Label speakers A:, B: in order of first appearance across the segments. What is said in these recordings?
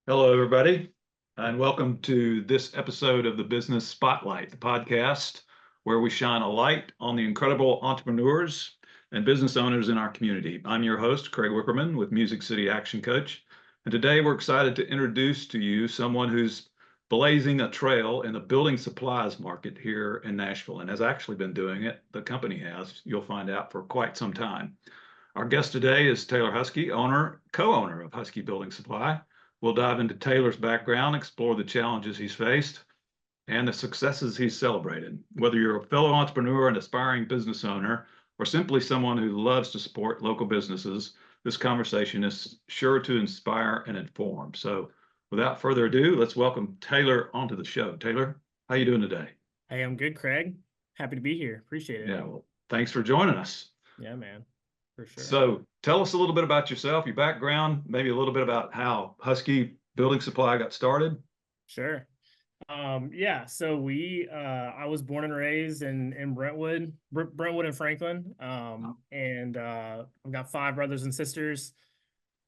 A: Hello, everybody, and welcome to this episode of the Business Spotlight, the podcast where we shine a light on the incredible entrepreneurs and business owners in our community. I'm your host, Craig Wickerman with Music City Action Coach, and today we're excited to introduce to you someone who's blazing a trail in the building supplies market here in Nashville and has actually been doing it. The company has, you'll find out, for quite some time. Our guest today is Taylor Huskey, co-owner of Huskey Building Supply. We'll dive into Taylor's background, explore the challenges he's faced, and the successes he's celebrated. Whether you're a fellow entrepreneur, an aspiring business owner, or simply someone who loves to support local businesses, this conversation is sure to inspire and inform. So without further ado, let's welcome Taylor onto the show. Taylor, how you doing today?
B: Hey, I'm good, Craig. Happy to be here. Appreciate it.
A: Yeah, well, thanks for joining us.
B: Yeah, man, for sure.
A: So tell us a little bit about yourself, your background, maybe a little bit about how Huskey Building Supply got started.
B: Sure. Yeah, so I was born and raised in Brentwood and Franklin. And I've got five brothers and sisters.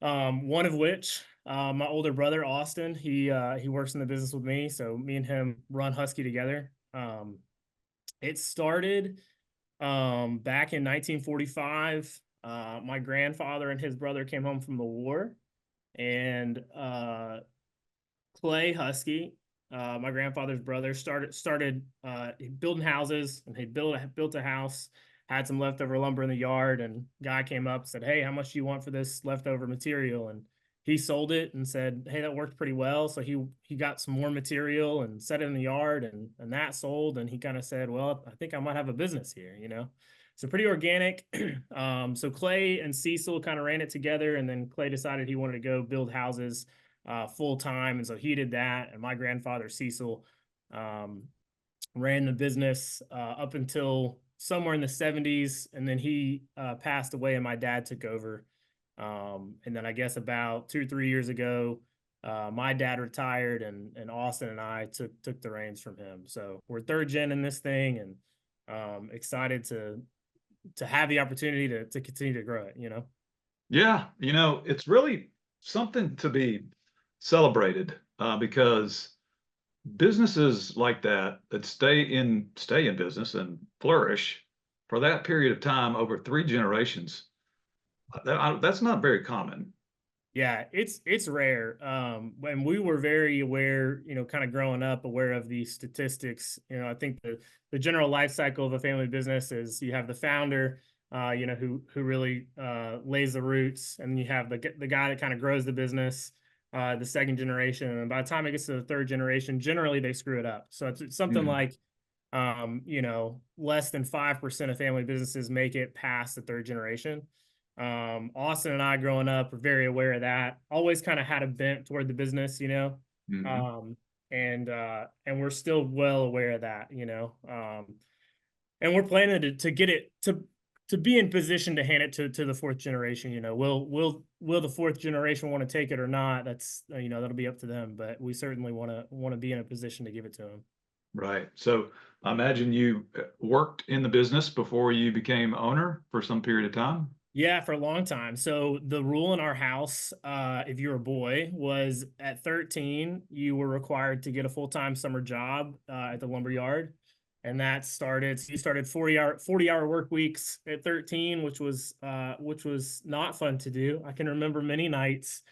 B: One of which, my older brother, Austin, he works in the business with me. So me and him run Husky together. It started back in 1945. My grandfather and his brother came home from the war, and Clay Huskey, my grandfather's brother, started building houses, and he built a house, had some leftover lumber in the yard, and guy came up and said, "Hey, how much do you want for this leftover material?" And he sold it and said, "Hey, that worked pretty well." So he got some more material and set it in the yard, and that sold. And he kind of said, "Well, I think I might have a business here, you know." So pretty organic. So Clay and Cecil kind of ran it together, and then Clay decided he wanted to go build houses full time, and so he did that. And my grandfather Cecil ran the business up until somewhere in the 70s, and then he passed away, and my dad took over. And then I guess about 2 or 3 years ago, my dad retired, and Austin and I took the reins from him. So we're third gen in this thing, and excited to have the opportunity to continue to grow it, you know?
A: Yeah, it's really something to be celebrated because businesses like that stay in business and flourish for that period of time over three generations, that's not very common.
B: Yeah, it's rare. And we were very aware, kind of growing up, aware of these statistics. I think the general life cycle of a family business is you have the founder, who really lays the roots, and you have the guy that kind of grows the business, the second generation, and by the time it gets to the third generation, generally they screw it up. So it's something like, less than 5% of family businesses make it past the third generation. Austin and I growing up were very aware of that, always kind of had a bent toward the business,
A: Mhm.
B: and we're still well aware of that, and we're planning to get it to be in position to hand it to the fourth generation. Will the fourth generation want to take it or not? That's, that'll be up to them, but we certainly want to be in a position to give it to them.
A: Right. So I imagine you worked in the business before you became owner for some period of time.
B: Yeah, for a long time. So the rule in our house, if you're a boy, was at 13, you were required to get a full-time summer job at the lumber yard. And that started, so you started 40-hour work weeks at 13, which was not fun to do. I can remember many nights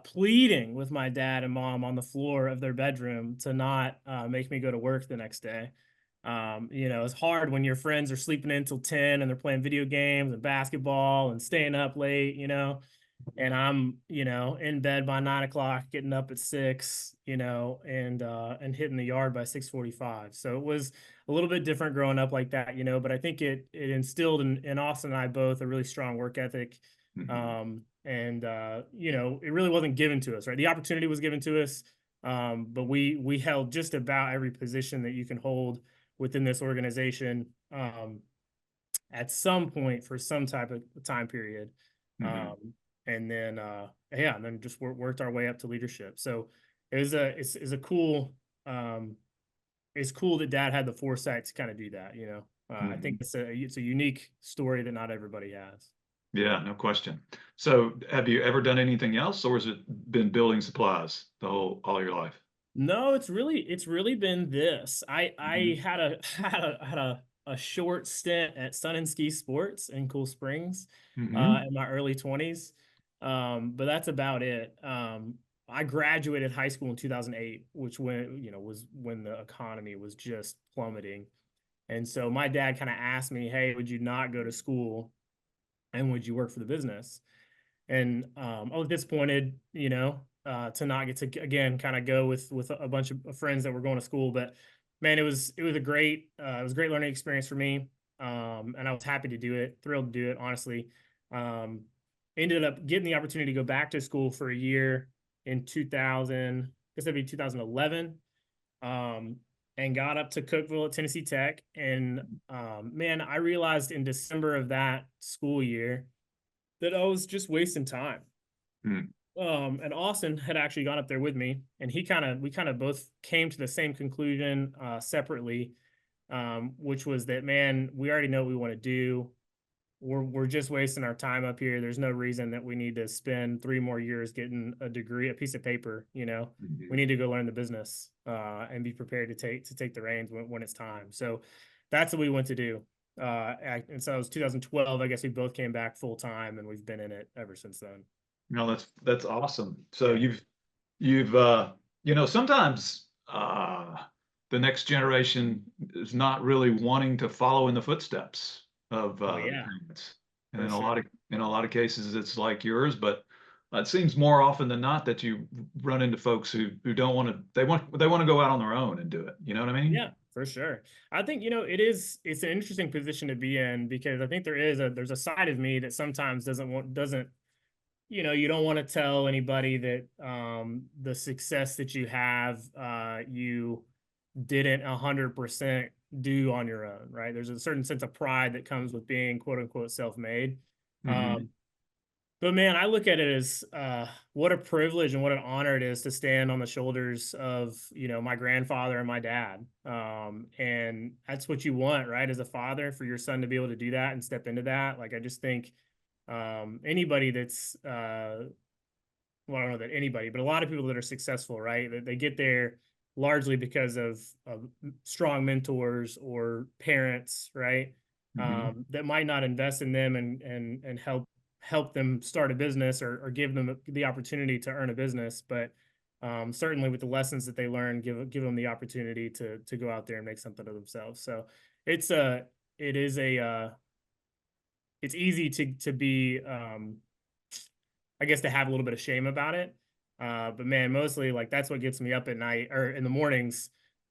B: pleading with my dad and mom on the floor of their bedroom to not make me go to work the next day. It's hard when your friends are sleeping in until 10 and they're playing video games and basketball and staying up late, and I'm, in bed by 9 o'clock, getting up at 6, and hitting the yard by 6:45. So it was a little bit different growing up like that, but I think it instilled in Austin and I both a really strong work ethic.
A: Mhm.
B: It really wasn't given to us, right? The opportunity was given to us. But we held just about every position that you can hold within this organization at some point for some type of time period.
A: Mhm.
B: Um, and then just worked our way up to leadership. So it's a cool, it's cool that dad had the foresight to kind of do that. I think
A: Mhm.
B: it's a unique story that not everybody has.
A: Yeah, no question. So have you ever done anything else, or has it been building supplies all your life?
B: No, it's really been this. I
A: Mhm.
B: had a had a short stint at Sun and Ski Sports in Cool Springs
A: Mhm.
B: in my early 20s. But that's about it. I graduated high school in 2008, which was when the economy was just plummeting. And so my dad kind of asked me, "Hey, would you not go to school and would you work for the business?" And I was disappointed, to not get to again kind of go with a bunch of friends that were going to school. But man, it was a great learning experience for me, and I was happy to do it, thrilled to do it, honestly. Um, Ended up getting the opportunity to go back to school for a year in 2000, I guess that'd be 2011, um, and got up to Cookeville at Tennessee Tech. And man, I realized in December of that school year that I was just wasting time.
A: Mm.
B: And Austin had actually gone up there with me, and we kind of both came to the same conclusion separately, which was that, man, we already know what we want to do. We're just wasting our time up here. There's no reason that we need to spend 3 more years getting a degree, a piece of paper. We
A: Mhm.
B: need to go learn the business and be prepared to take the reins when it's time. So that's what we went to do. And so it was 2012. I guess we both came back full time, and we've been in it ever since then.
A: No, that's awesome. So
B: Yeah.
A: you've sometimes the next generation is not really wanting to follow in the footsteps of
B: Oh
A: the
B: yeah,
A: parents. And
B: for sure.
A: in a lot of cases it's like yours, but it seems more often than not that you run into folks who don't want to they want to go out on their own and do it. You know what I mean?
B: Yeah, for sure. I think, it's an interesting position to be in because I think there's a side of me that sometimes doesn't, you don't want to tell anybody that the success that you have you didn't 100% do on your own, right? There's a certain sense of pride that comes with being quote unquote self-made.
A: Hmm.
B: Um, But man, I look at it as what a privilege and what an honor it is to stand on the shoulders of, my grandfather and my dad. And that's what you want, right? As a father, for your son to be able to do that and step into that. Like, I just think anybody that's, well, I don't know that anybody, but a lot of people that are successful, right? They get there largely because of strong mentors or parents, right?
A: Hmm.
B: That might not invest in them and help them start a business or give them the opportunity to earn a business, but certainly with the lessons that they learn, give them the opportunity to go out there and make something of themselves. So it's a it is a it's easy to be I guess to have a little bit of shame about it. But man, mostly like that's what gets me up at night or in the mornings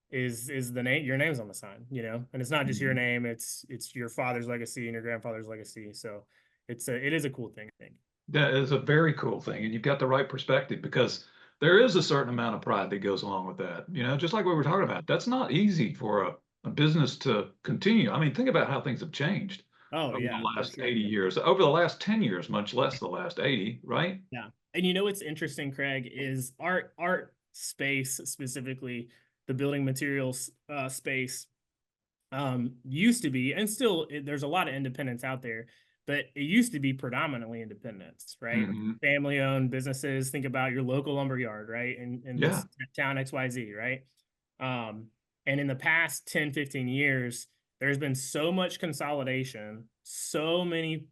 B: is the name your name's on the sign, and it's not just your
A: Hmm.
B: name, it's your father's legacy and your grandfather's legacy. So it is a cool thing, I think.
A: That is a very cool thing, and you've got the right perspective because there is a certain amount of pride that goes along with that. You know, just like we were talking about, that's not easy for a business to continue. I mean, think about how things have changed
B: Oh
A: over
B: yeah,
A: the
B: for
A: last
B: sure.
A: 80 years, over the last 10 years, much less the last 80, right?
B: Yeah. And what's interesting, Craig, is art space, specifically the building materials space, used to be, and still there's a lot of independents out there, but it used to be predominantly independents, right?
A: Hmm.
B: Family owned businesses. Think about your local lumber yard, right? In
A: Yeah.
B: this town XYZ, right? Um, and in the past 10, 15 years, there's been so much consolidation, so many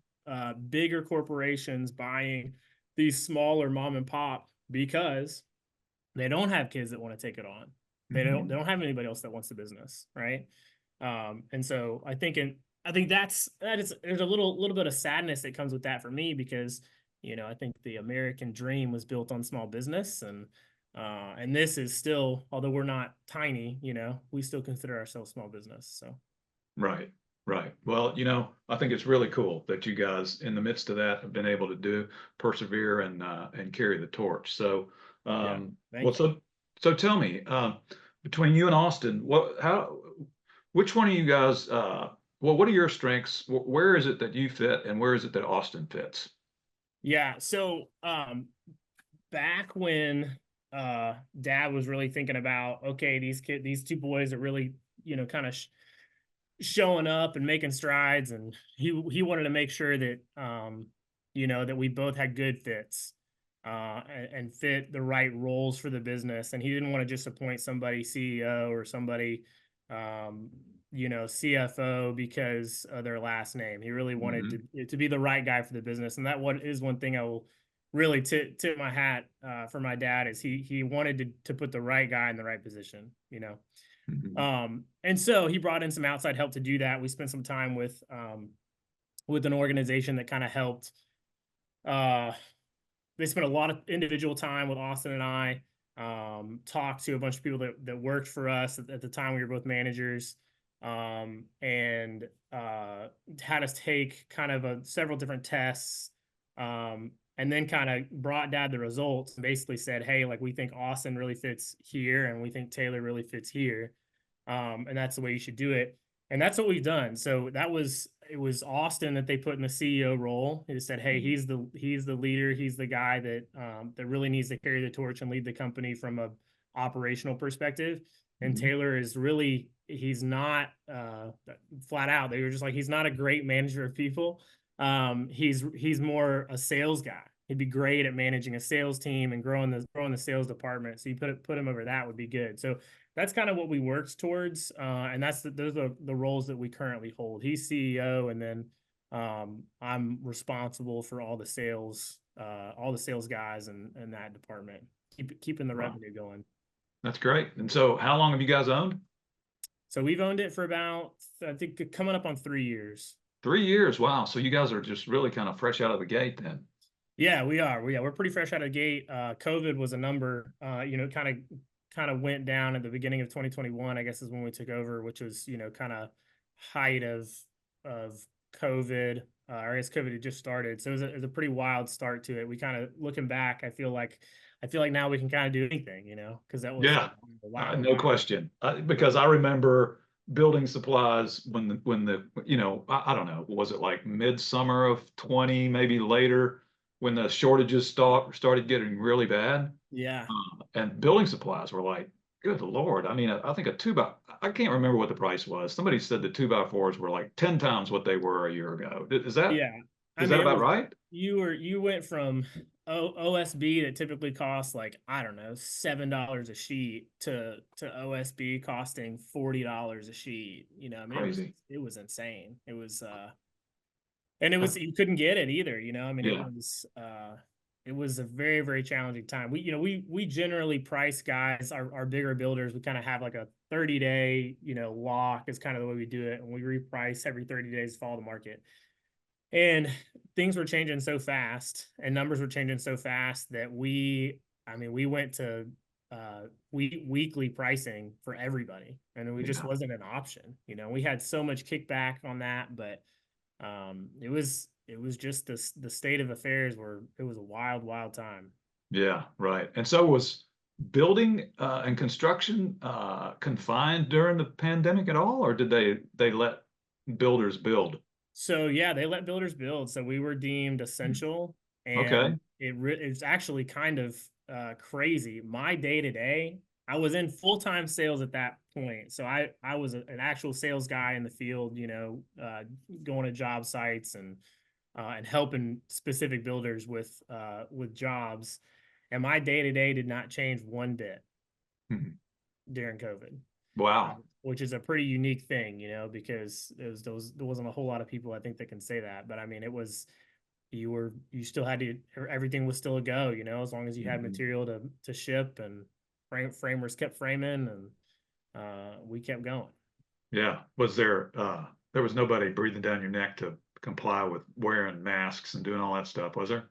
B: bigger corporations buying these smaller mom and pop because they don't have kids that want to take it on. They
A: Hmm.
B: don't have anybody else that wants the business, right? And so I think that is there's a little bit of sadness that comes with that for me because I think the American dream was built on small business, and this is still, although we're not tiny, we still consider ourselves small business. So
A: Right, right. Well, I think it's really cool that you guys, in the midst of that, have been able to persevere and carry the torch. So,
B: yeah,
A: well,
B: thank you.
A: so tell me, between you and Austin, which one of you guys, well, what are your strengths? Where is it that you fit, and where is it that Austin fits?
B: Yeah, so back when dad was really thinking about, okay, these two boys are really kind of showing up and making strides, and he wanted to make sure that that we both had good fits, and fit the right roles for the business. And he didn't want to just appoint somebody CEO or somebody, CFO because of their last name. He really wanted to be the right guy for the business. And that is one thing I will really tip my hat for my dad, is he wanted to put the right guy in the right position. And so he brought in some outside help to do that. We spent some time with an organization that kind of helped. They spent a lot of individual time with Austin and I, talked to a bunch of people that worked for us at the time. We were both managers, and had us take kind of several different tests, and then kind of brought dad the results and basically said, hey, like, we think Austin really fits here and we think Taylor really fits here. And that's the way you should do it. And that's what we've done. So it was Austin that they put in the CEO role. He said, hey, he's the leader. He's the guy that really needs to carry the torch and lead the company from a operational perspective. And Taylor is really, he's not flat out. They were just like, he's not a great manager of people. He's more a sales guy. He'd be great at managing a sales team and growing the sales department. So you put him over that would be good. So that's kind of what we worked towards. And those are the roles that we currently hold. He's CEO, and then I'm responsible for all the sales guys and that department, keeping the revenue going.
A: That's great. And so how long have you guys owned?
B: So we've owned it for about, I think, coming up on 3 years.
A: 3 years. Wow. So you guys are just really kind of fresh out of the gate then.
B: Yeah, we are. We're pretty fresh out of the gate. COVID was a number, kind of went down at the beginning of 2021, I guess, is when we took over, which was, kind of height of COVID, or I guess COVID had just started. So it was a pretty wild start to it. We kind of, looking back, I feel like now we can kind of do anything, because that was
A: no question. Because I remember building supplies when I don't know, was it like midsummer of 20, maybe later, when the shortages started getting really bad?
B: Yeah.
A: And building supplies were like, good Lord. I mean, I think I can't remember what the price was. Somebody said the 2x4s were like 10 times what they were a year ago. Is that about right?
B: You went from OSB that typically costs, like, I don't know, $7 a sheet to OSB costing $40 a sheet. I mean,
A: Crazy.
B: It was insane. It was and it was, you couldn't get it either. I mean, it was a very, very challenging time. We generally price guys, our bigger builders. We kind of have like a 30-day, lock is kind of the way we do it. And we reprice every 30 days to follow the market. And things were changing so fast, and numbers were changing so fast that we went to weekly pricing for everybody. And it just wasn't an option. We had so much kickback on that, but it was just the state of affairs where it was a wild, wild time.
A: Yeah, right. And so was building and construction confined during the pandemic at all, or did they let builders build?
B: So yeah, they let builders build. So we were deemed essential, and it's actually kind of crazy. My day-to-day, I was in full-time sales at that point. So I was an actual sales guy in the field, going to job sites and helping specific builders with jobs. And my day-to-day did not change one bit during COVID.
A: Wow.
B: Which is a pretty unique thing, because there wasn't a whole lot of people, I think, that can say that. But I mean, you still had to, everything was still a go, as long as you had material to ship, and framers kept framing, and we kept going.
A: Yeah. Was there was nobody breathing down your neck to comply with wearing masks and doing all that stuff, was there?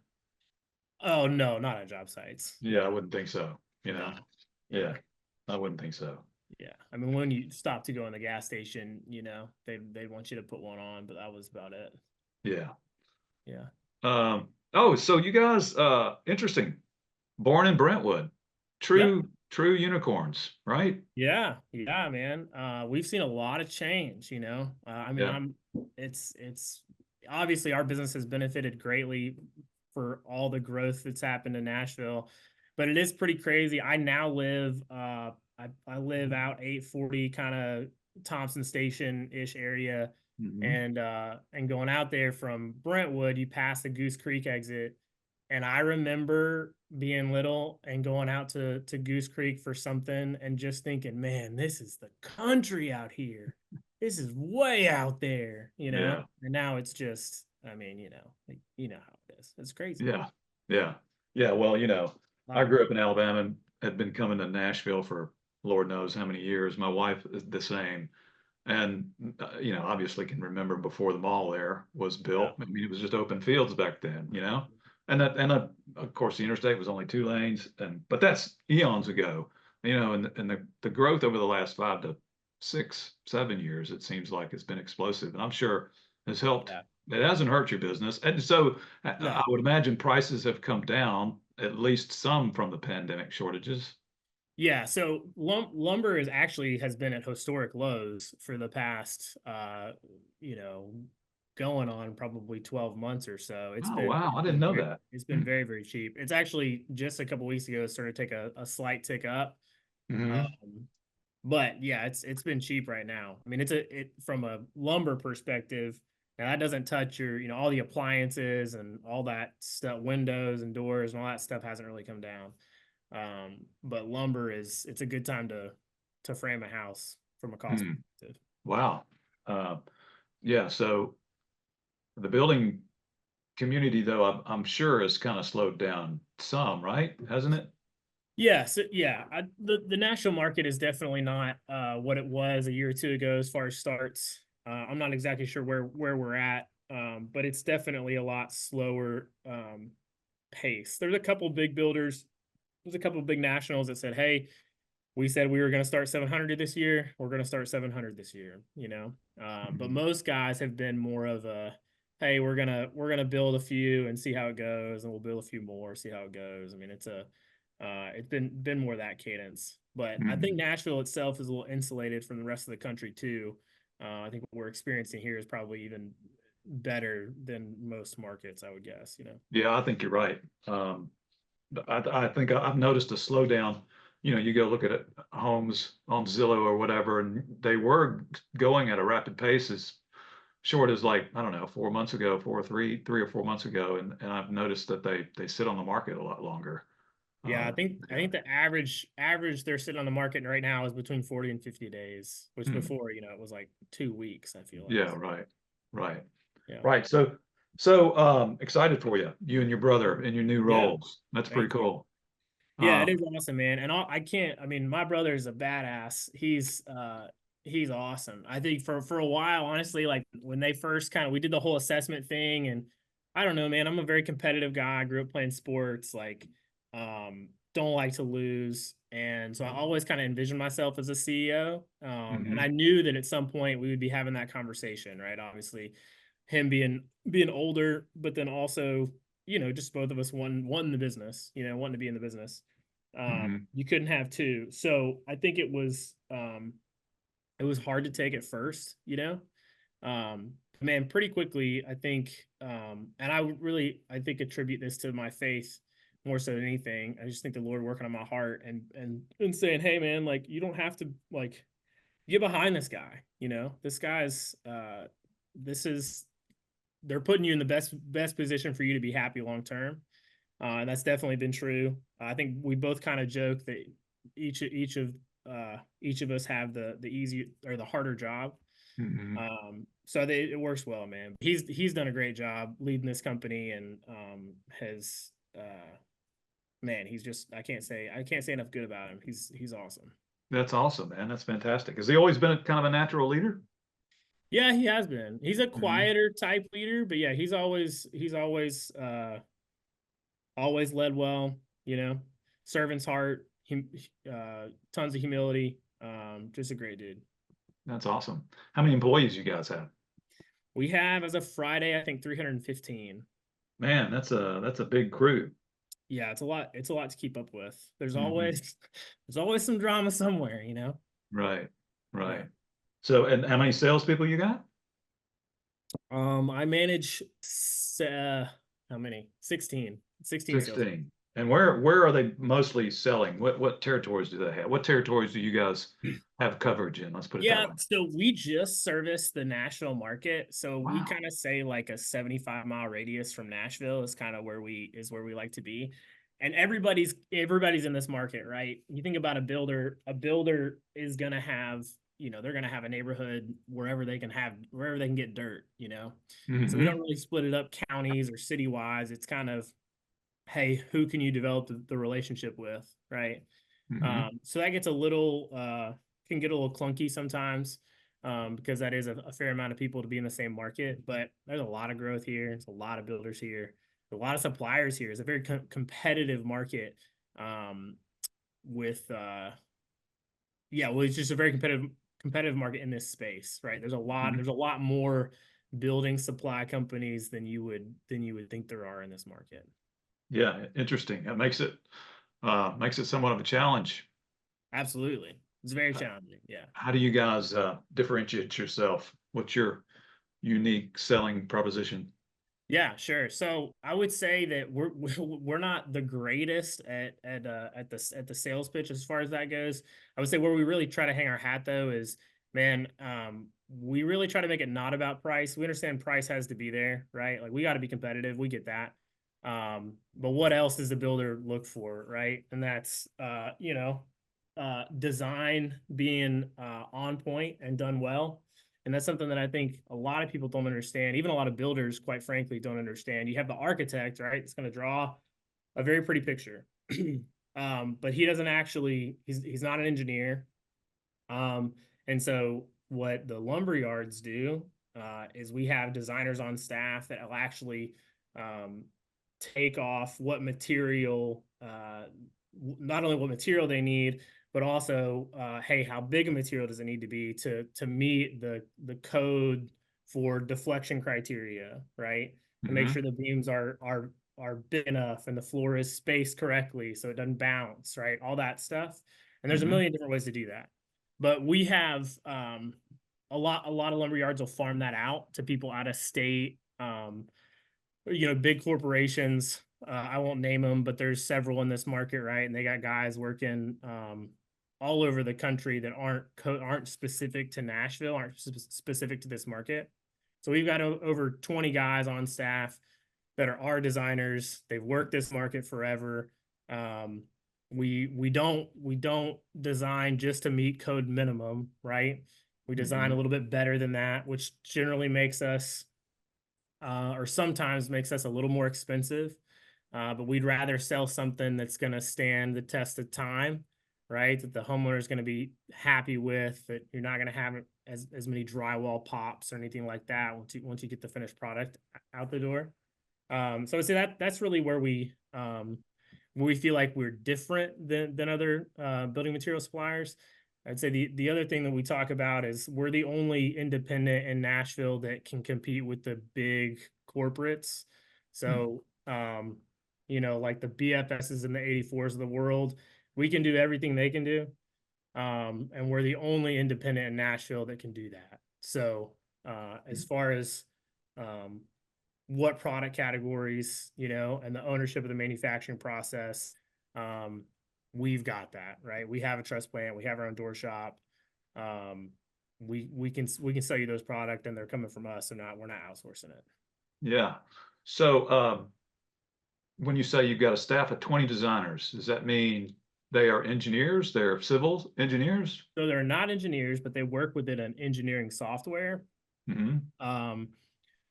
B: Oh, no, not on job sites.
A: Yeah, I wouldn't think so.
B: No.
A: Yeah, I wouldn't think so.
B: Yeah. I mean, when you stop to go in the gas station, they want you to put one on, but that was about it.
A: Yeah.
B: Yeah.
A: So you guys, interesting. Born in Brentwood. True unicorns, right?
B: Yeah, man. We've seen a lot of change, I mean, it's obviously our business has benefited greatly for all the growth that's happened in Nashville, but it is pretty crazy. I now live, I live out 840 kind of Thompson Station-ish area.
A: Mhm.
B: and going out there from Brentwood, you pass the Goose Creek exit. And I remember being little and going out to Goose Creek for something and just thinking, man, this is the country out here. This is way out there, you know?
A: Yeah.
B: And now it's just, I mean, like, you know how it is. It's crazy.
A: Yeah. Yeah. Yeah. Well, I
B: Wow.
A: grew up in Alabama and had been coming to Nashville for Lord knows how many years. My wife is the same. And, obviously can remember before the mall there was
B: Yeah.
A: built. I mean, it was just open fields back then. Of course, the interstate was only 2 lanes, but that's eons ago, and the growth over the last 5 to 6, 7 years, it seems like it's been explosive. And I'm sure has helped.
B: Yeah.
A: It hasn't hurt your business. And so I
B: No.
A: would imagine prices have come down, at least some from the pandemic shortages.
B: Yeah, so lumber is actually has been at historic lows for the past you know, going on probably 12 months or so.
A: Oh, wow. I didn't know that.
B: It's been very, very cheap. It's actually just a couple weeks ago it started to take a slight tick up.
A: Mm-hmm.
B: Um, but yeah, it's been cheap right now. I mean, it from a lumber perspective, now that doesn't touch your, all the appliances and all that stuff, windows and doors and all that stuff hasn't really come down. But lumber it's a good time to frame a house from a cost
A: Mm.
B: perspective.
A: Wow. Uh, yeah. So the building community, though, I'm sure has kind of slowed down some, right? Hasn't it?
B: Yes, yeah. The national market is definitely not what it was a year or two ago as far as starts. I'm not exactly sure where we're at, but it's definitely a lot slower pace. There's a couple big builders, there's a couple big nationals that said, "Hey, we said we were going to start 700 this year. We're going to start 700 this year." But
A: Mhm.
B: most guys have been more of a, "Hey, we're gonna build a few and see how it goes, and we'll build a few more, see how it goes." I mean, it's been more that cadence. But I think
A: Mhm.
B: Nashville itself is a little insulated from the rest of the country too. I think what we're experiencing here is probably even better than most markets, I would guess.
A: Yeah, I think you're right. I think I've noticed a slowdown. You go look at homes on Zillow or whatever, and they were going at a rapid pace as short as, like, I don't know, 4 months ago, 3 or 4 months ago, and I've noticed that they sit on the market a lot longer.
B: Yeah, I
A: Uh,
B: think I
A: yeah.
B: think the average they're sitting on the market right now is between 40 and 50 days, which
A: Hmm.
B: before, it was like 2 weeks, I feel like.
A: Yeah, right, right,
B: Yeah.
A: right. So excited for you, you and your brother in your new
B: Yeah.
A: roles. That's pretty
B: Thank you.
A: cool.
B: Yeah, it
A: Uh,
B: is awesome, man. And I can't, I mean, my brother is a badass. He's awesome. I think for a while, honestly, like when they first we did the whole assessment thing, and I don't know, man, I'm a very competitive guy. I grew up playing sports, like don't like to lose. And so I always kind of envisioned myself as a CEO. And I
A: mhm,
B: knew that at some point we would be having that conversation, right? Obviously, him being older, but then also, just both of us wanting the business, wanting to be in the business.
A: mhm,
B: You couldn't have two. So I think it was hard to take at first, man, pretty quickly, I think, and I would really, I think, attribute this to my faith more so than anything. I just think the Lord working on my heart and saying, "Hey, man, like you don't have to like get behind this guy. This guy's this is they're putting you in the best position for you to be happy long term." And that's definitely been true. I think we both kind of joke that each of us have the easy or the harder job.
A: mhm.
B: So it works well, man. He's done a great job leading this company and has man, he's just I can't say enough good about him. He's awesome.
A: That's awesome, man. That's fantastic. Has he always been a kind of a natural leader?
B: Yeah, he has been. He's a
A: Mhm.
B: quieter type leader, but yeah, always led well, servant's heart, tons of humility. Just a great dude.
A: That's awesome. How many employees you guys have?
B: We have, as of Friday, I think 315.
A: Man, that's a big crew.
B: Yeah, it's a lot. It's a lot to keep up with. There's
A: Mhm.
B: always there's always some drama somewhere.
A: Right,
B: Yeah.
A: right. So, and how many salespeople you got?
B: I manage how many? 16 salespeople.
A: 16. And where are they mostly selling? What territories do they have? What territories do you guys have coverage in? Let's put it that
B: Yeah,
A: way.
B: so we just service the Nashville market. So we
A: Wow.
B: kind of say like a 75-mile radius from Nashville is kind of where we like to be. And everybody's in this market, right? You think about a builder is gonna have, they're gonna have a neighborhood wherever they can get dirt, you know. So we don't
A: Hmm.
B: really split it up counties or city wise. It's kind of, hey, who can you develop the relationship with, right?
A: Hmm.
B: So that gets a little can get a little clunky sometimes, because that is a fair amount of people to be in the same market. But there's a lot of growth here. There's a lot of builders here. A lot of suppliers here. It's a very competitive market. With Yeah, well, it's just a very competitive market in this space, right?
A: Hmm.
B: There's a lot more building supply companies than you would think there are in this market.
A: Yeah, interesting. That makes it somewhat of a challenge.
B: Absolutely, it's very
A: H-
B: challenging. Yeah.
A: How do you guys differentiate yourself? What's your unique selling proposition?
B: Yeah, sure. So I would say that we're not the greatest at the sales pitch as far as that goes. I would say where we really try to hang our hat though is, man, we really try to make it not about price. We understand price has to be there, right? Like we got to be competitive. We get that. But what else does the builder look for, right? And that's design being on point and done well. And that's something that I think a lot of people don't understand. Even a lot of builders, quite frankly, don't understand. You have the architect, right? It's going to draw a very pretty picture. But he doesn't actually, he's not an engineer. Um, and so what the lumber yards do is we have designers on staff that will actually um, take off what material, not only what material they need, but also, hey, how big a material does it need to be to meet the code for deflection criteria, right? To make
A: Hmm.
B: sure the beams are big enough and the floor is spaced correctly so it doesn't bounce, right? All that stuff. And there's a
A: Hmm.
B: million different ways to do that. But we have a lot of lumber yards will farm that out to people out of state. Big corporations. I won't name them, but there's several in this market, right? And they got guys working all over the country that aren't specific to Nashville, aren't specific to this market. So we've got over 20 guys on staff that are our designers. They've worked this market forever. Um, we don't design just to meet code minimum, right? We design a
A: Hmm.
B: little bit better than that, which generally makes us or sometimes makes us a little more expensive. But we'd rather sell something that's going to stand the test of time, right? That the homeowner is going to be happy with, that you're not going to have as many drywall pops or anything like that once you get the finished product out the door. So I say that's really where we feel like we're different than other building material suppliers. I'd say the other thing that we talk about is we're the only independent in Nashville that can compete with the big corporates. So, like the BFSs and the 84s of the world, we can do everything they can do. And we're the only independent in Nashville that can do that. So, as far as um, what product categories, and the ownership of the manufacturing process. Um, we've got that, right? We have a truss plant, we have our own door shop. Um, we can sell you those product and they're coming from us, so we're not outsourcing it.
A: Yeah. So when you say you've got a staff of 20 designers, does that mean they are engineers? They're civil engineers?
B: So they're not engineers, but they work within an engineering software.
A: Hmm.
B: Um,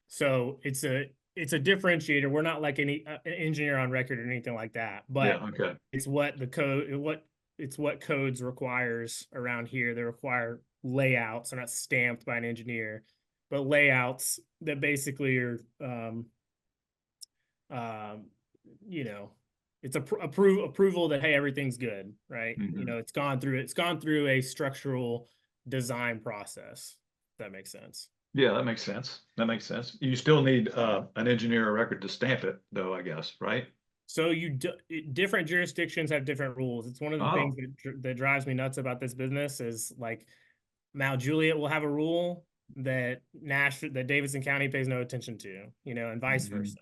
B: so it's a differentiator. We're not like any engineer on record or anything like that,
A: Yeah.
B: but
A: Okay.
B: it's what the code it's what codes requires around here. They require layouts. They're not stamped by an engineer, but layouts that basically are um, you know, it's approval that hey, everything's good, right?
A: Hmm.
B: It's gone through a structural design process. If that makes sense.
A: Yeah, that makes sense. That makes sense. You still need an engineer of record to stamp it, though, I guess, right?
B: So different jurisdictions have different rules. It's one of the things
A: Oh.
B: that drives me nuts about this business is like Mount Juliet will have a rule that Davidson County pays no attention to, and vice
A: Hmm.
B: versa.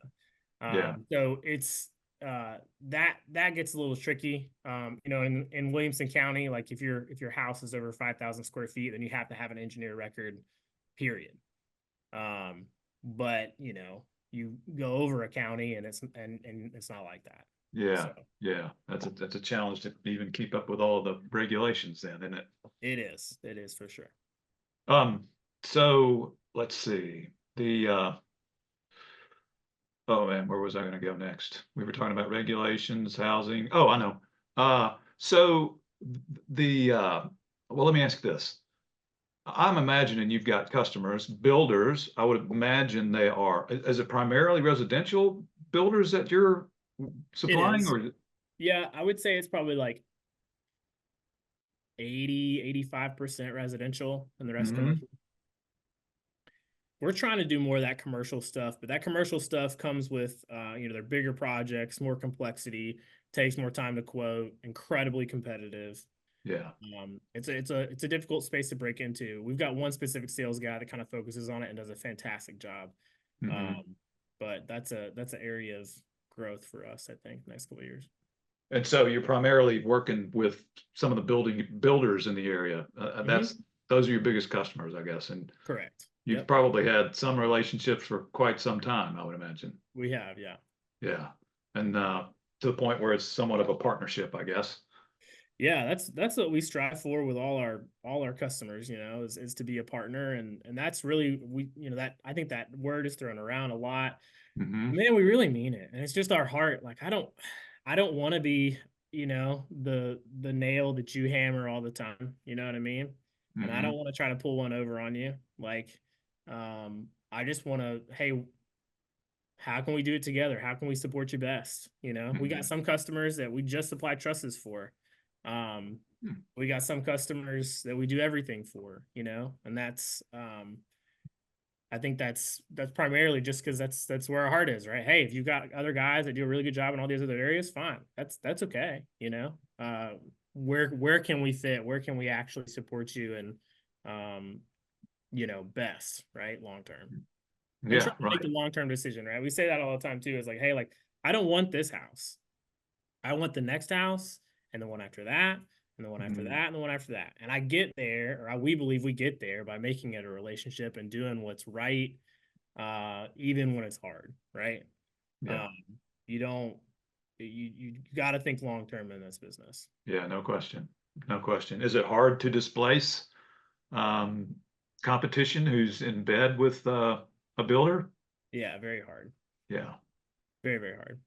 A: Yeah.
B: So it's that gets a little tricky. In Williamson County, like if your house is over 5,000 square feet, then you have to have an engineer record, period. But you go over a county and it's not like that.
A: Yeah,
B: So
A: yeah, that's a challenge to even keep up with all the regulations then, isn't it?
B: it is for sure.
A: So let's see. Oh man, where was I going to go next? We were talking about regulations, housing. Oh, I know. So well, let me ask this. I'm imagining you've got customers, builders. I would imagine they are. Is it primarily residential builders that you're
B: It
A: supplying,
B: is.
A: or?
B: Yeah, I would say it's probably like 85% residential and the rest
A: Mhm.
B: commercial. We're trying to do more of that commercial stuff, but that commercial stuff comes with their bigger projects, more complexity, takes more time to quote, incredibly competitive.
A: Yeah.
B: It's a difficult space to break into. We've got one specific sales guy that kind of focuses on it and does a fantastic job.
A: Mhm.
B: But that's an area of growth for us, I think, next couple of years.
A: And so you're primarily working with some of the builders in the area. Those are your biggest customers, I guess. And
B: Correct.
A: you've
B: Yep.
A: probably had some relationships for quite some time, I would imagine.
B: We have, yeah.
A: Yeah. And to the point where it's somewhat of a partnership, I guess.
B: Yeah, that's what we strive for with all our customers, is to be a partner, and that's really that I think that word is thrown around a lot.
A: Hmm.
B: Man, we really mean it, and it's just our heart. Like I don't want to be the nail that you hammer all the time. You know what I mean? And I
A: Hmm.
B: don't want to try to pull one over on you. Like, I just want to, hey, how can we do it together? How can we support you best? We got
A: Hmm.
B: some customers that we just supply trusses for. Um, we got some customers that we do everything for, and I think that's primarily just because that's where our heart is, right? Hey, if you've got other guys that do a really good job in all these other areas, fine. That's okay, where can we fit? Where can we actually support you and best, right? Long term. And try
A: Yeah,
B: to make
A: right.
B: the long-term decision, right? We say that all the time too. It's like, hey, like I don't want this house. I want the next house and the one after that and the one after
A: Mhm.
B: that and the one after that. And I get there, we believe we get there by making it a relationship and doing what's right, even when it's hard, right?
A: Yeah.
B: Um, you don't you got to think long term in this business.
A: Yeah, no question. No question. Is it hard to displace um, competition who's in bed with a builder?
B: Yeah, very hard.
A: Yeah.
B: Very, very hard.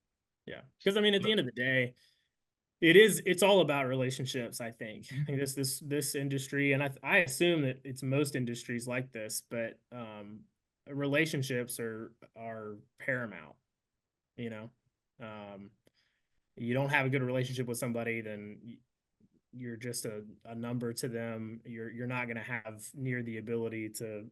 B: Yeah. Because I mean, at the end of the day, it's all about relationships. I think this industry, and I assume that it's most industries like this, but relationships are paramount. You know, um, you don't have a good relationship with somebody, then you're just a number to them. You're not going to have near the ability to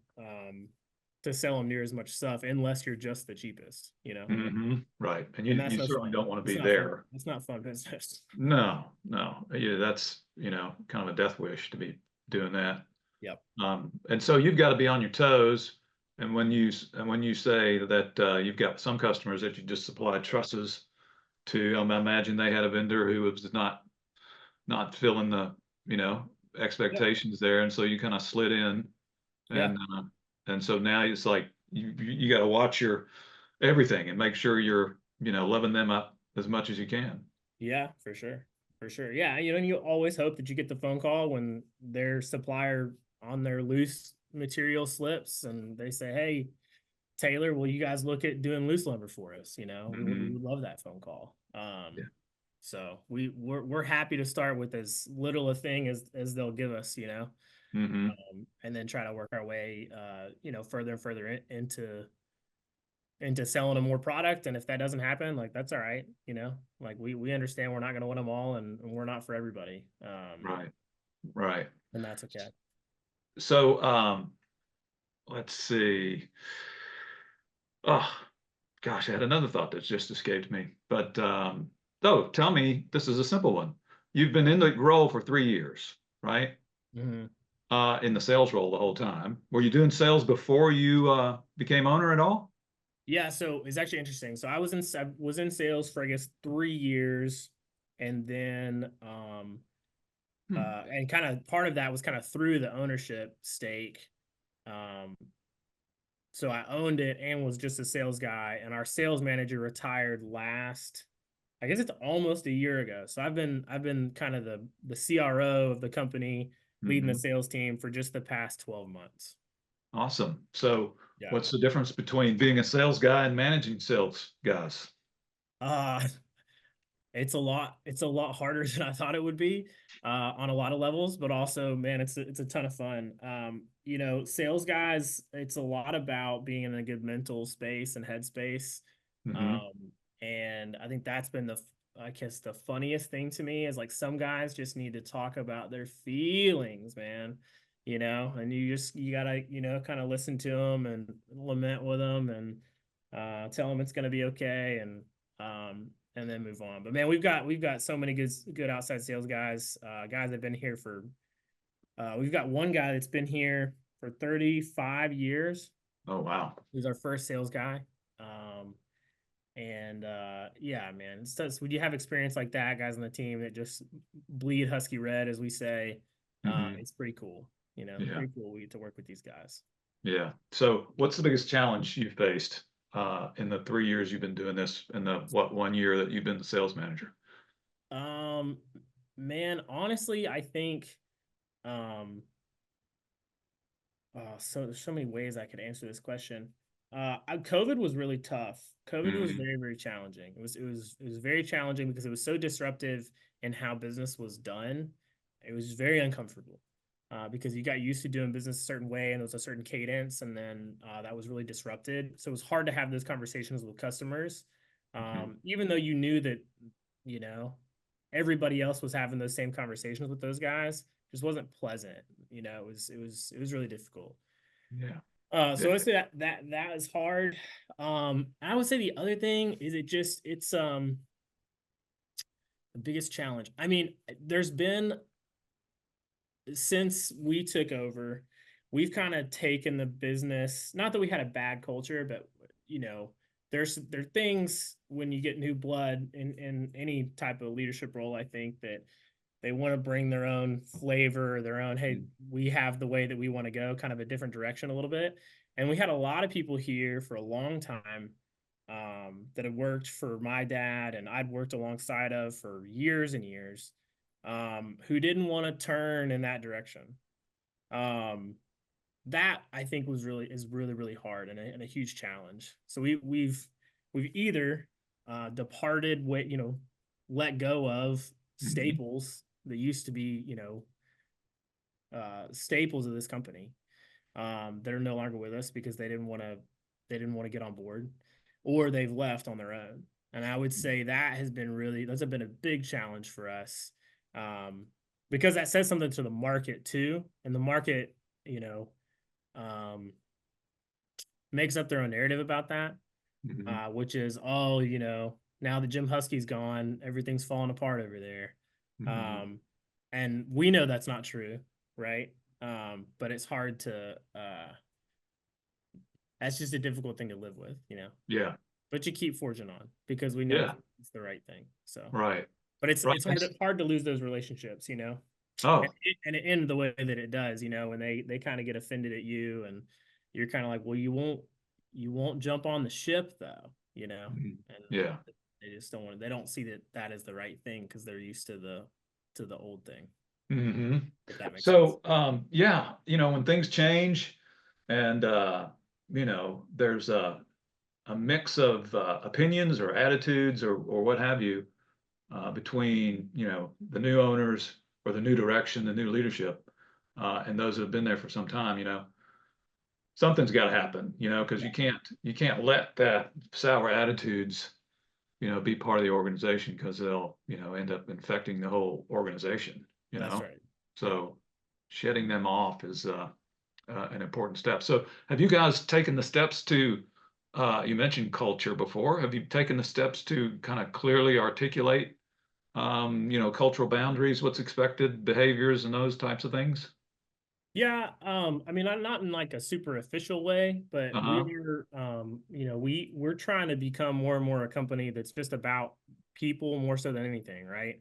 B: sell them near as much stuff unless you're just the cheapest.
A: Hmm. Right. And
B: And
A: you
B: that's no
A: certainly
B: fun.
A: don't want to
B: It's
A: be
B: not fun.
A: there.
B: It's not fun business.
A: No, no. Yeah, that's, kind of a death wish to be doing that.
B: Yep.
A: And so you've got to be on your toes. And when you say that you've got some customers that you just supply trusses to, I imagine they had a vendor who was not filling the,
B: Yep.
A: expectations there, and so you kind of slid in,
B: Yeah.
A: and so now it's like you got to watch your everything and make sure you're loving them up as much as you can.
B: Yeah, for sure. For sure. Yeah. And you always hope that you get the phone call when their supplier on their loose material slips and they say, hey, Taylor, will you guys look at doing loose lumber for us? We
A: Hmm.
B: would love that phone call.
A: Yeah.
B: So we're happy to start with as little a thing as they'll give us,
A: Hmm.
B: and then try to work our way, further and further into selling them more product. And if that doesn't happen, like that's all right. Like we understand we're not going to win them all, and we're not for everybody.
A: Right. Right.
B: And that's okay.
A: So let's see. Oh gosh, I had another thought that just escaped me. But oh, tell me, this is a simple one. You've been in the role for 3 years, right?
B: Mhm.
A: In the sales role the whole time. Were you doing sales before you became owner at all?
B: Yeah, so it's actually interesting. So I was in sales for I guess 3 years, and then
A: Hmm.
B: and kind of part of that was kind of through the ownership stake. Um, so I owned it and was just a sales guy, and our sales manager retired last. I guess it's almost a year ago. So I've been kind of the CRO of the company, leading the
A: Hmm.
B: sales team for just the past 12 months.
A: Awesome. So
B: Yeah.
A: what's the difference between being a sales guy and managing sales guys?
B: Uh it's a lot harder than I thought it would be on a lot of levels, but also, man, it's a ton of fun. Sales guys, it's a lot about being in a good mental space and headspace.
A: Hmm.
B: Um, and I think that's been I guess the funniest thing to me is like some guys just need to talk about their feelings, man. And you gotta, kind of listen to them and lament with them and tell them it's gonna be okay and then move on. But man, we've got so many good outside sales guys. Guys that have been here for. We've got one guy that's been here for 35 years.
A: Oh, wow.
B: He's our first sales guy. And yeah, man, it's just when you have experience like that, guys on the team that just bleed Husky red, as we say,
A: Hmm.
B: it's pretty cool.
A: Yeah.
B: Pretty cool we get to work with these guys.
A: Yeah. So what's the biggest challenge you've faced in the 3 years you've been doing this and the what 1 year that you've been the sales manager?
B: Um, man, honestly, I think um so there's so many ways I could answer this question. COVID was really tough. COVID was
A: Hmm.
B: very, very challenging. It was very challenging because it was so disruptive in how business was done. It was very uncomfortable because you got used to doing business a certain way and there was a certain cadence, and then that was really disrupted. So it was hard to have those conversations with customers,
A: Hmm.
B: even though you knew that you know everybody else was having those same conversations with those guys. Just wasn't pleasant. It was really difficult.
A: Yeah.
B: So
A: Yeah.
B: I say that is hard. I would say the other thing is it's the biggest challenge. I mean, there's been since we took over, we've kind of taken the business. Not that we had a bad culture, but you know, there are things when you get new blood in any type of leadership role. I think that they want to bring their own flavor, their own, hey, we have the way that we want to go, kind of a different direction a little bit. And we had a lot of people here for a long time that had worked for my dad and I'd worked alongside of for years and years, who didn't want to turn in that direction. Um, that I think is really really hard and a huge challenge. So we've either departed, let go of
A: Hmm.
B: staples that used to be staples of this company, that are no longer with us because they didn't want to get on board, or they've left on their own. And I would say that's been a big challenge for us, um, because that says something to the market too, and the market, you know, um, makes up their own narrative about that,
A: Hmm.
B: which is, oh, now that Jim Husky's gone, everything's falling apart over there.
A: Hmm.
B: Um, and we know that's not true, right? But it's hard that's just a difficult thing to live with.
A: Yeah.
B: But you keep forging on because we know
A: Yeah.
B: it's the right thing. So,
A: Right.
B: but it's
A: Right.
B: it's hard to lose those relationships. And
A: Oh.
B: it end the way that it does, when they kind of get offended at you, and you're kind of like, well, you won't jump on the ship though.
A: Mhm.
B: And
A: Yeah.
B: they just don't want to. They don't see that is the right thing because they're used to the old thing.
A: Hmm.
B: If that makes sense.
A: So, yeah, when things change and, there's a mix of opinions or attitudes or what have you between, the new owners or the new direction, the new leadership, and those that have been there for some time, something's got to happen, because
B: Yeah,
A: you can't let that sour attitudes, be part of the organization because they'll, end up infecting the whole organization, you
B: that's
A: know.
B: right. Yeah.
A: So shedding them off is an important step. So have you guys taken the steps to, you mentioned culture before, have you taken the steps to kind of clearly articulate, cultural boundaries, what's expected, behaviors, and those types of things?
B: Yeah, I mean, I'm not in like a super official way, but
A: Uh-huh.
B: we're trying to become more and more a company that's just about people more so than anything, right?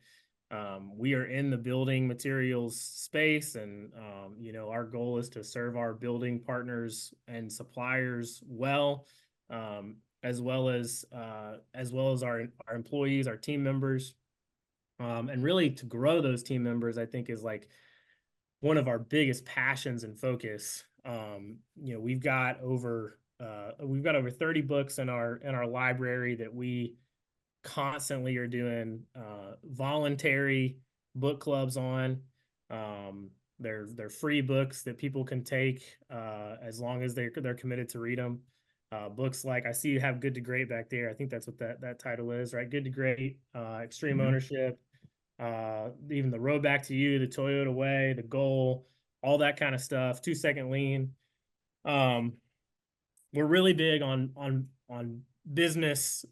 B: We are in the building materials space, and our goal is to serve our building partners and suppliers well, as well as our employees, our team members, and really to grow those team members. I think is like one of our biggest passions and focus. We've got over 30 books in our library that we constantly are doing voluntary book clubs on. They're free books that people can take as long as they're committed to read them. Books like I see you have Good to Great back there. I think that's what that title is, right? Good to Great, Extreme
A: Mhm.
B: Ownership, even the Road Back to You, the Toyota Way, the Goal, all that kind of stuff. 2 Second Lean. Um, we're really big on business,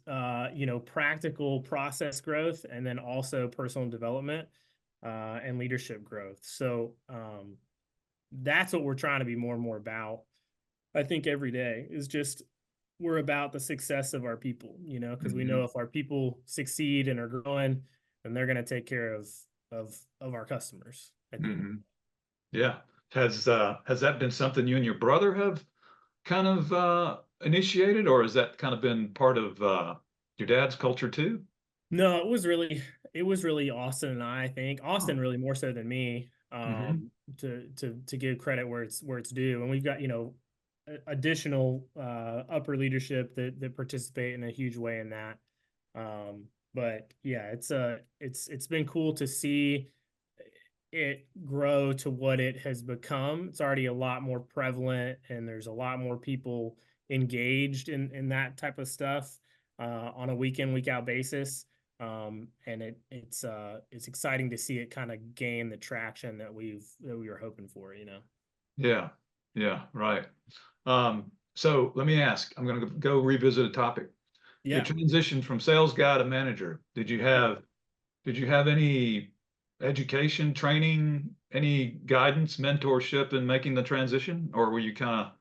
B: practical process growth, and then also personal development and leadership growth. So that's what we're trying to be more and more about. I think every day is just we're about the success of our people, because we know
A: Mhm.
B: if our people succeed and are growing, then they're going to take care of our customers at the end.
A: Mhm. Yeah. Has that been something you and your brother have kind of initiated, or has that kind of been part of your dad's culture too?
B: No, it was really Austin and I think
A: Oh.
B: Austin really more so than me,
A: Hmm.
B: to give credit where it's due. And we've got, additional upper leadership that participate in a huge way in that. But yeah, it's been cool to see it grow to what it has become. It's already a lot more prevalent, and there's a lot more people engaged in that type of stuff on a week in, week out basis. And it's exciting to see it kind of gain the traction that we were hoping for.
A: Yeah. Yeah. Right. So let me ask, I'm going to go revisit a topic. Your
B: Yeah,
A: transition from sales guy to manager.
B: yeah.
A: Did you have any education, training, any guidance, mentorship in making the transition? Or were you kind of,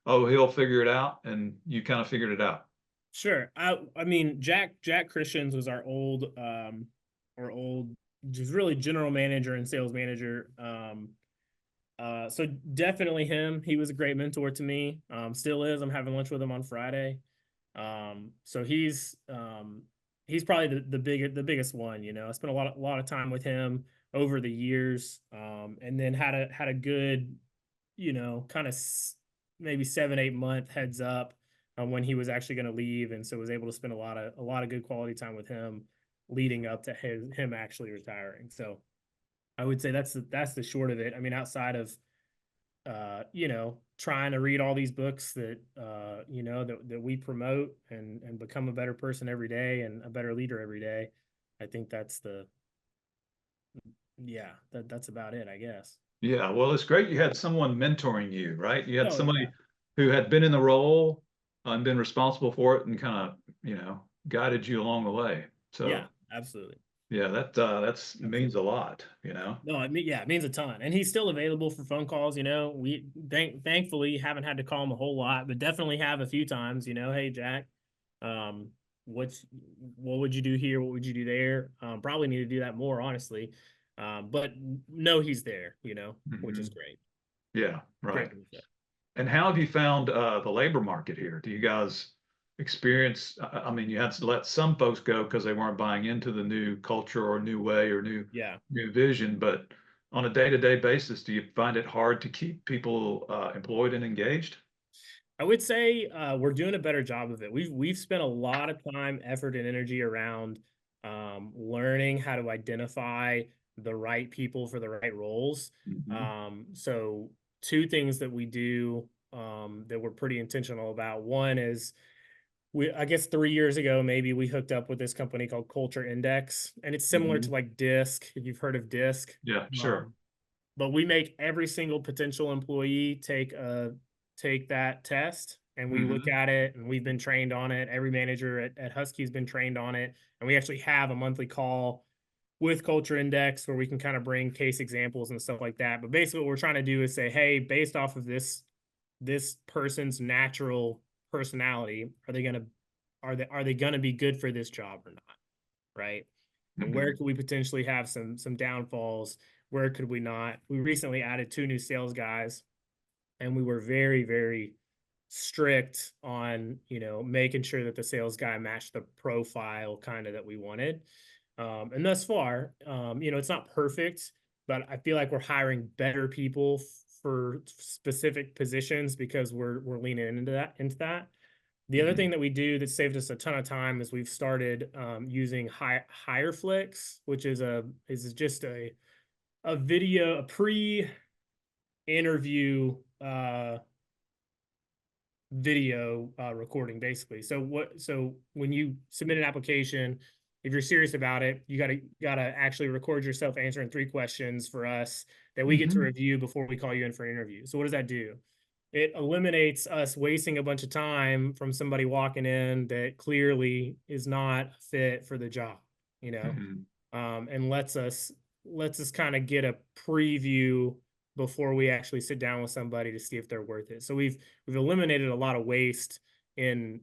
A: oh, he'll figure it out and you kind of figured it out?
B: Sure. I mean, Jack Christians was our old just really general manager and sales manager. So definitely him. He was a great mentor to me. Still is. I'm having lunch with him on Friday. So he's probably the biggest one. I spent a lot of time with him over the years. And then had a good, kind of maybe 7-8 month heads up on when he was actually going to leave, and so was able to spend a lot of good quality time with him leading up to him actually retiring. So I would say that's the short of it. I mean, outside of trying to read all these books that we promote and become a better person every day and a better leader every day. I think that's about it, I guess.
A: Yeah, well, it's great you had someone mentoring you, right? You had
B: Oh yeah,
A: somebody who had been in the role and been responsible for it and kind of, guided you along the way.
B: yeah,
A: So,
B: absolutely,
A: yeah, that's means
B: absolutely.
A: a lot.
B: No, it means a ton, and he's still available for phone calls. We thankfully haven't had to call him a whole lot, but definitely have a few times. Hey Jack, um, what's what would you do here? What would you do there? Probably need to do that more, honestly. But no, he's there. Which is
A: Mhm.
B: great.
A: Yeah,
B: Great
A: right.
B: benefit.
A: And how have you found the labor market here? Do you guys experience, I mean, you had to let some folks go because they weren't buying into the new culture or new way or
B: Yeah.
A: new vision, but on a day-to-day basis, do you find it hard to keep people employed and engaged?
B: I would say we're doing a better job of it. We've spent a lot of time, effort, and energy around learning how to identify the right people for the right roles.
A: Mhm.
B: So two things that we do that we're pretty intentional about. One is I guess 3 years ago, maybe we hooked up with this company called Culture Index, and it's similar to
A: Mhm.
B: like Disc, if you've heard of Disc.
A: Yeah, sure.
B: Um, but we make every single potential employee take that test, and we look
A: Hmm.
B: at it, and we've been trained on it. Every manager at Husky has been trained on it, and we actually have a monthly call with Culture Index, where we can kind of bring case examples and stuff like that. But basically what we're trying to do is say, hey, based off of this person's natural personality, are they gonna be good for this job or not? Right. And where
A: Mm-hmm.
B: could we potentially have some downfalls? Where could we not? We recently added 2 new sales guys, and we were very, very strict on, making sure that the sales guy matched the profile kind of that we wanted. And thus far, it's not perfect, but I feel like we're hiring better people for specific positions because we're leaning into that. The other
A: Mm-hmm.
B: thing that we do that saved us a ton of time is we've started using HireFlix, which is just a video, a pre-interview video recording, basically. So when you submit an application, if you're serious about it, you gotta actually record yourself answering 3 questions for us that we get to
A: Mm-hmm.
B: review before we call you in for an interview. So what does that do? It eliminates us wasting a bunch of time from somebody walking in that clearly is not fit for the job, you know,
A: Mm-hmm.
B: and lets us kind of get a preview before we actually sit down with somebody to see if they're worth it. So we've eliminated a lot of waste in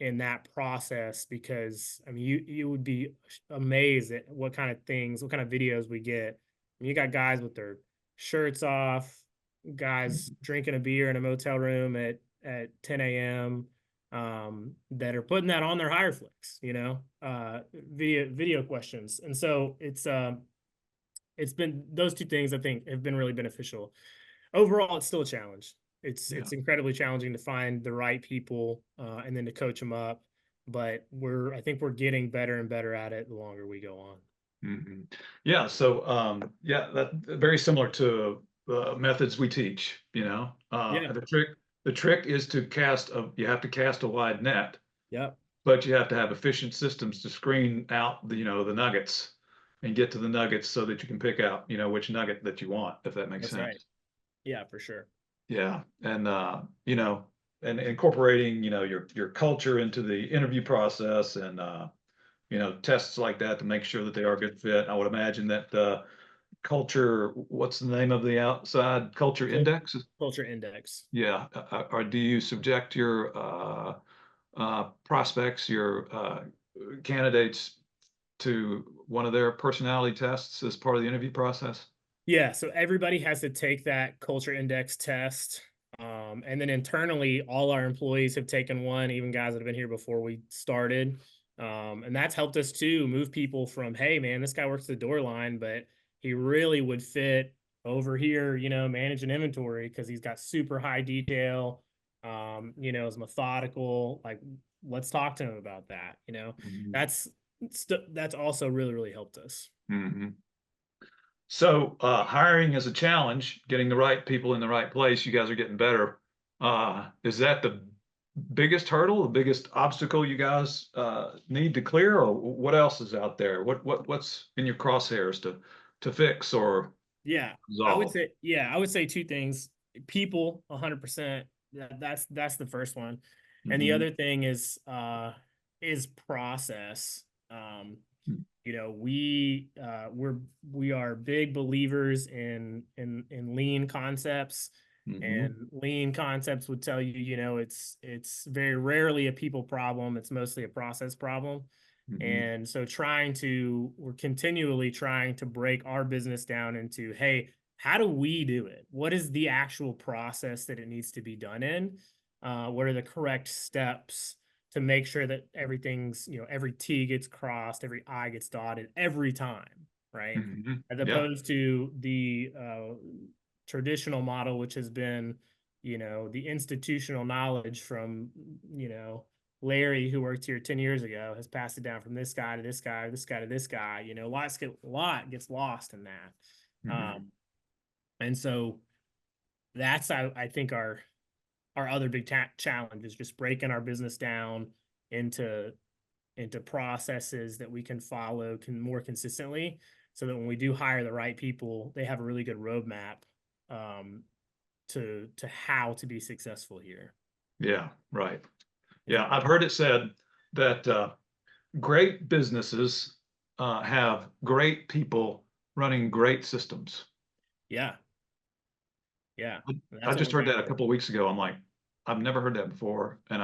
B: that process, because I mean you would be amazed at what kind of videos we get. I mean, you got guys with their shirts off, guys drinking a beer in a motel room at 10 a.m. That are putting that on their HireFlix, video questions. And so it's been those 2 things I think have been really beneficial. Overall, it's still a challenge. It's
A: Yeah.
B: it's incredibly challenging to find the right people, and then to coach them up. But I think we're getting better and better at it the longer we go on.
A: Mm-hmm. Yeah. So, yeah, that very similar to methods we teach,
B: Yeah.
A: the trick is you have to cast a wide net,
B: Yep.
A: but you have to have efficient systems to screen out the nuggets and get to the nuggets so that you can pick out, which nugget that you want, if that makes
B: That's right.
A: sense.
B: Yeah, for sure.
A: Yeah. And, and incorporating, your culture into the interview process and, tests like that to make sure that they are a good fit. I would imagine that culture, what's the name of the outside culture
B: Cul-
A: index?
B: Culture Index.
A: Yeah. Or do you subject your prospects, your candidates to one of their personality tests as part of the interview process?
B: Yeah, so everybody has to take that Culture Index test. And then internally, all our employees have taken one, even guys that have been here before we started. And that's helped us to move people from, hey, man, this guy works the door line, but he really would fit over here, managing inventory because he's got super high detail, is methodical. Like, let's talk to him about that.
A: Mhm.
B: That's that's also really, really helped us.
A: Mhm. So hiring is a challenge, getting the right people in the right place. You guys are getting better. Is that the biggest hurdle, the biggest obstacle you guys need to clear, or what else is out there? What's in your crosshairs to fix or
B: Yeah,
A: resolve?
B: I would say 2 things. People, 100%. That's the first one. And the
A: Hmm.
B: other thing is process. We are big believers in lean concepts,
A: Hmm.
B: and lean concepts would tell you, it's very rarely a people problem, it's mostly a process problem.
A: Hmm.
B: And so we're continually trying to break our business down into, hey, how do we do it? What is the actual process that it needs to be done in? What are the correct steps to make sure that everything's, every T gets crossed, every I gets dotted every time, right?
A: Hmm.
B: As
A: Yeah.
B: opposed to the traditional model, which has been, the institutional knowledge from, Larry, who worked here 10 years ago, has passed it down from this guy to this guy, this guy to this guy. A lot gets lost in that.
A: Hmm.
B: And so that's, I think, our other big challenge is just breaking our business down into processes that we can follow more consistently, so that when we do hire the right people, they have a really good roadmap um, to how to be successful here.
A: Yeah. Right.
B: If
A: Yeah.
B: that
A: I've
B: makes
A: heard it said that great businesses have great people running great systems.
B: Yeah. Yeah.
A: I
B: That's what
A: just
B: we're
A: heard
B: trying
A: that
B: to
A: a
B: do.
A: couple of weeks ago. I'm like, I've never heard that before, and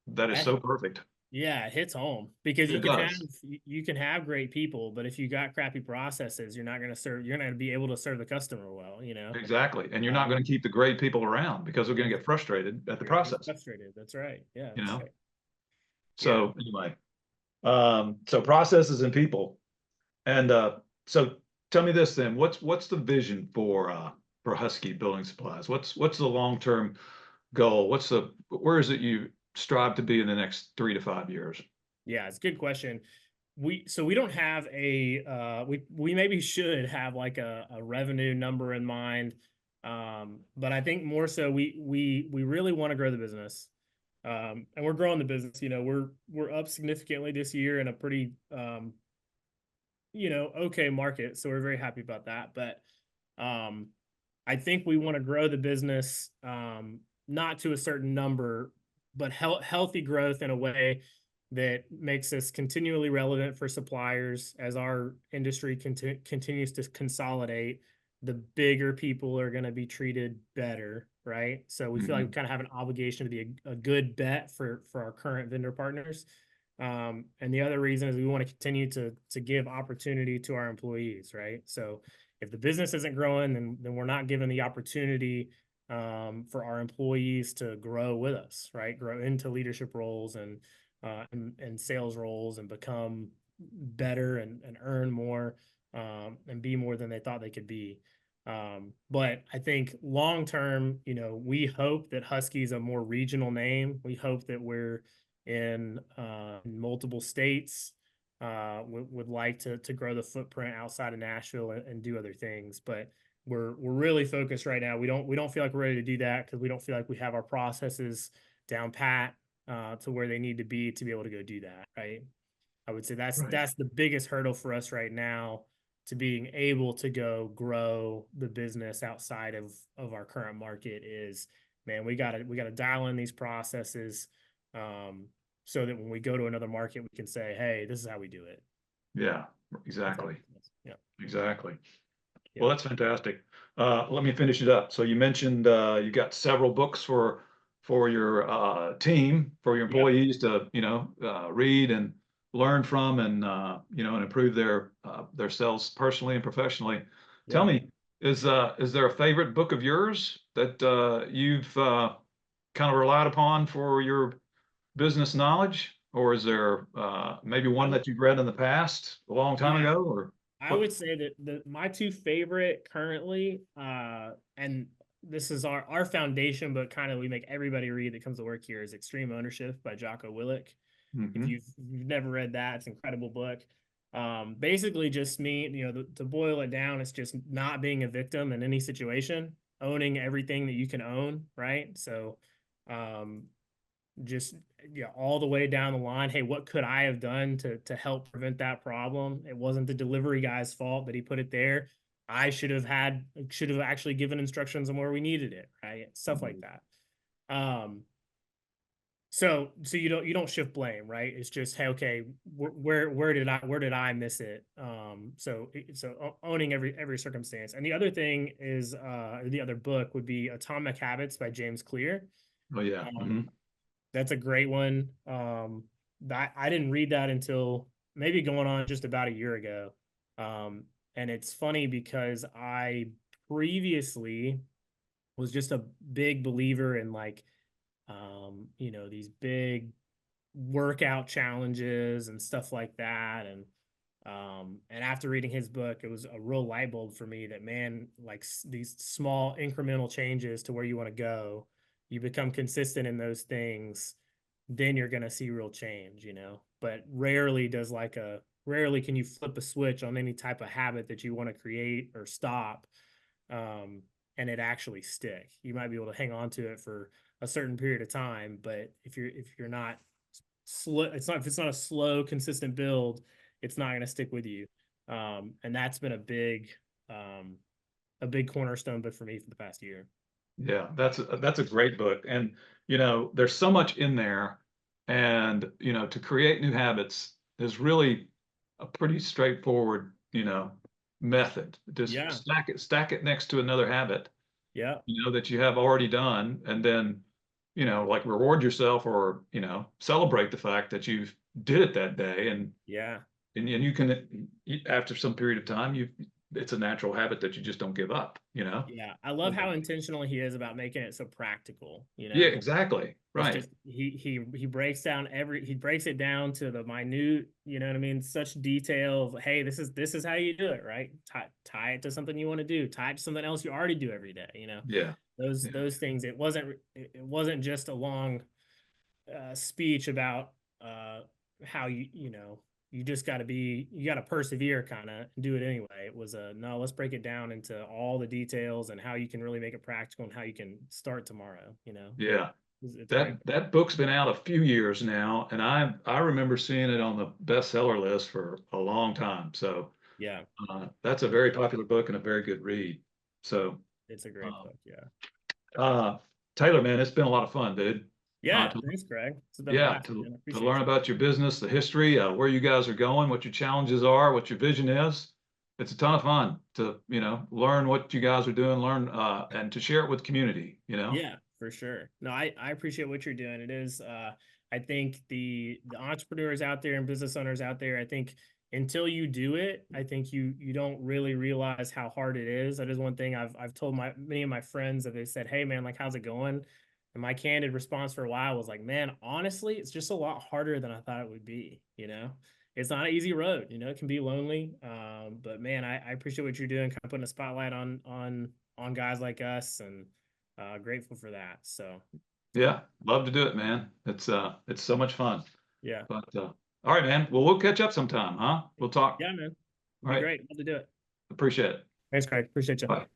A: that is
B: That
A: so perfect.
B: Yeah, it hits home because
A: It does.
B: you can have great people, but if you got crappy processes, you're not going to be able to serve the customer well, you know.
A: Exactly. And you're not going
B: Um,
A: to keep the great people around because they're going to
B: ex-
A: get frustrated at the
B: you're going to get
A: process,
B: frustrated. That's right. Yeah,
A: you
B: that's
A: know?
B: right. Yeah.
A: So anyway, so processes and people. And so tell me this then, what's the vision for Husky Building Supplies? What's the long-term goal? Where is it you strive to be in the next 3 to 5 years?
B: Yeah, it's a good question. We don't have we maybe should have like a revenue number in mind. But I think more so we really want to grow the business. And we're growing the business. You know, we're up significantly this year in a pretty okay market. So we're very happy about that. But um I think we want to grow the business, not to a certain number, but healthy growth in a way that makes us continually relevant for suppliers as our industry continues to consolidate. The bigger people are going to be treated better, right? So we feel like we
A: Mhm.
B: kind of have an obligation to be a good bet for our current vendor partners. And the other reason is we want to continue to give opportunity to our employees, right? So if the business isn't growing, then we're not given the opportunity for our employees to grow with us, right? Grow into leadership roles and sales roles and become better and earn more and be more than they thought they could be. But I think long term, we hope that Husky is a more regional name. We hope that we're in multiple states. Would like to grow the footprint outside of Nashville and do other things, but we're really focused right now. We don't feel like we're ready to do that because we don't feel like we have our processes down pat to where they need to be able to go do that. Right. I would say that's
A: Right.
B: that's the biggest hurdle for us right now to being able to go grow the business outside of our current market is, man, we gotta dial in these processes um, so that when we go to another market, we can say, hey, this is how we do it.
A: Yeah,
B: If that
A: exactly.
B: makes sense. Yeah.
A: Exactly. Well,
B: Yep.
A: that's fantastic. Let me finish it up. So you mentioned you got several books for your team, for your
B: Yep.
A: employees to read and learn from, and and improve their selves personally and professionally. Tell
B: Yeah.
A: me, is there a favorite book of yours that you've kind of relied upon for your business knowledge, or is there maybe
B: I
A: one
B: would,
A: that you've read in the past a long time
B: yeah,
A: ago, or
B: I
A: what?
B: would say that my two favorite currently, and this is our foundation, but kind of we make everybody read that comes to work here is Extreme Ownership by Jocko Willink. If
A: Hmm.
B: you've never read that, it's an incredible book. Basically just me, to boil it down, it's just not being a victim in any situation, owning everything that you can own, right? So, um, just all the way down the line, hey, what could I have done to help prevent that problem? It wasn't the delivery guy's fault that he put it there. I should have actually given instructions on where we needed it, right? Stuff like that. Um, so you don't shift blame, right? It's just, hey, okay, where did I miss it? So owning every circumstance. And the other thing is the other book would be Atomic Habits by James Clear.
A: Oh yeah.
B: Um, that's a great one. That I didn't read that until maybe going on just about a year ago. And it's funny because I previously was just a big believer in like these big workout challenges and stuff like that. And after reading his book, it was a real light bulb for me that, man, like these small incremental changes to where you want to go, you become consistent in those things, then you're going to see real change. But rarely can you flip a switch on any type of habit that you want to create or stop, um, and it actually stick. You might be able to hang on to it for a certain period of time, but if you're not slow, if it's not a slow, consistent build, it's not going to stick with you. And that's been um, a big cornerstone, but for me for the past year.
A: Yeah, that's a great book. And there's so much in there. And to create new habits is really a pretty straightforward, method. Just
B: Yeah.
A: stack it next to another habit,
B: Yeah.
A: that you have already done, and then, like reward yourself or, celebrate the fact that you've did it that day.
B: Yeah.
A: And you can, after some period of time, it's a natural habit that you just don't give up,
B: Yeah. I love how intentional he is about making it so practical,
A: Yeah, exactly.
B: It's
A: Right.
B: just he breaks down he breaks it down to the minute, you know what I mean? Such detail of, hey, this is how you do it, right? Tie it to something you want to do, tie it to something else you already do every day,
A: Yeah. Yeah.
B: those things. It wasn't just a long speech about how you just you got to persevere kind of do it anyway. It was a no, let's break it down into all the details and how you can really make it practical and how you can start tomorrow,
A: Yeah.
B: it's very
A: That book's been out a few years now, and I remember seeing it on the bestseller list for a long time. So
B: yeah,
A: that's a very popular book and a very good read. So
B: it's a great
A: uh,
B: book. Yeah.
A: uh, Taylor, man, it's been a lot of fun, dude.
B: Yeah, thanks, Greg. It's been a
A: Yeah,
B: blast, man. I
A: to
B: appreciate
A: learn
B: you.
A: about your business, the history, where you guys are going, what your challenges are, what your vision is. It's a ton of fun to, learn what you guys are doing, learn, and to share it with community.
B: Yeah, for sure. No, I appreciate what you're doing. It is I think the entrepreneurs out there and business owners out there, I think until you do it, I think you don't really realize how hard it is. That is one thing I've told many of my friends that they said, "Hey man, like how's it going?" And my candid response for a while was like, "Man, honestly, it's just a lot harder than I thought it would be. It's not an easy road, it can be lonely. But man, I appreciate what you're doing, kind of putting a spotlight on guys like us and grateful for that. So
A: Yeah, love to do it, man. It's so much fun.
B: yeah,
A: But all right, man. Well, we'll catch up sometime, huh? We'll talk.
B: yeah, man, it'd
A: All
B: be
A: right.
B: great. Love to do it.
A: Appreciate it.
B: Thanks, Craig. Appreciate you.
A: Bye.